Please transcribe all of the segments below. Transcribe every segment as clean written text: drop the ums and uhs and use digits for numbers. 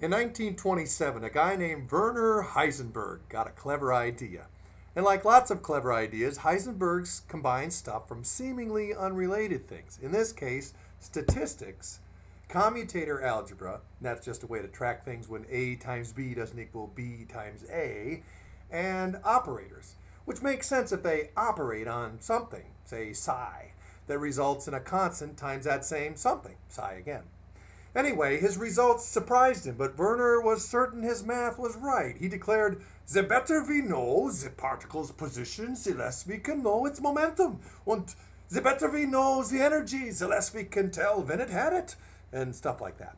In 1927, a guy named Werner Heisenberg got a clever idea. And like lots of clever ideas, Heisenberg's combined stuff from seemingly unrelated things. In this case, statistics, commutator algebra, that's just a way to track things when A times B doesn't equal B times A, and operators, which makes sense if they operate on something, say psi, that results in a constant times that same something, psi again. Anyway, his results surprised him, but Werner was certain his math was right. He declared, the better we know the particle's position, the less we can know its momentum. And the better we know the energy, the less we can tell when it had it. And stuff like that.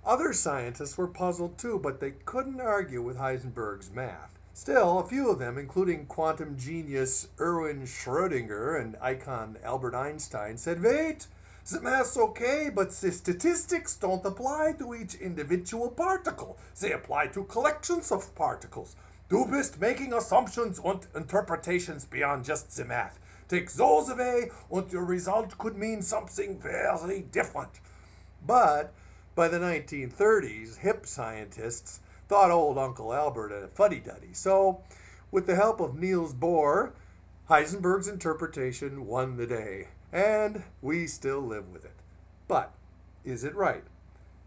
Other scientists were puzzled too, but they couldn't argue with Heisenberg's math. Still, a few of them, including quantum genius Erwin Schrödinger and icon Albert Einstein, said, wait, the math's okay, but the statistics don't apply to each individual particle. They apply to collections of particles. Du bist making assumptions and interpretations beyond just the math. Take those away, and your result could mean something very different. But by the 1930s, hip scientists thought old Uncle Albert a fuddy-duddy. So, with the help of Niels Bohr, Heisenberg's interpretation won the day. And we still live with it. But is it right?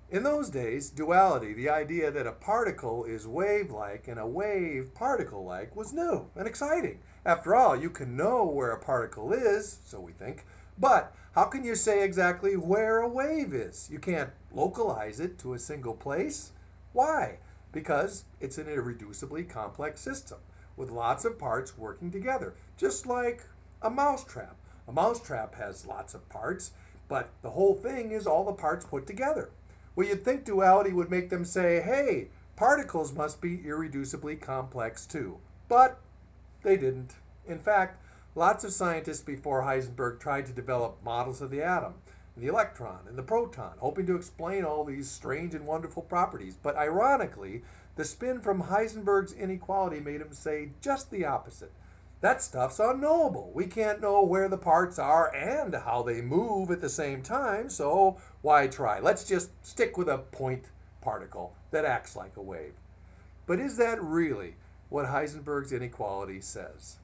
In those days, duality, the idea that a particle is wave-like and a wave particle-like, was new and exciting. After all, you can know where a particle is, so we think, but how can you say exactly where a wave is? You can't localize it to a single place. Why? Because it's an irreducibly complex system with lots of parts working together, just like a mousetrap. A mousetrap has lots of parts, but the whole thing is all the parts put together. Well, you'd think duality would make them say, hey, particles must be irreducibly complex too. But they didn't. In fact, lots of scientists before Heisenberg tried to develop models of the atom, and the electron, and the proton, hoping to explain all these strange and wonderful properties. But ironically, the spin from Heisenberg's inequality made him say just the opposite. That stuff's unknowable. We can't know where the parts are and how they move at the same time, so why try? Let's just stick with a point particle that acts like a wave. But is that really what Heisenberg's inequality says?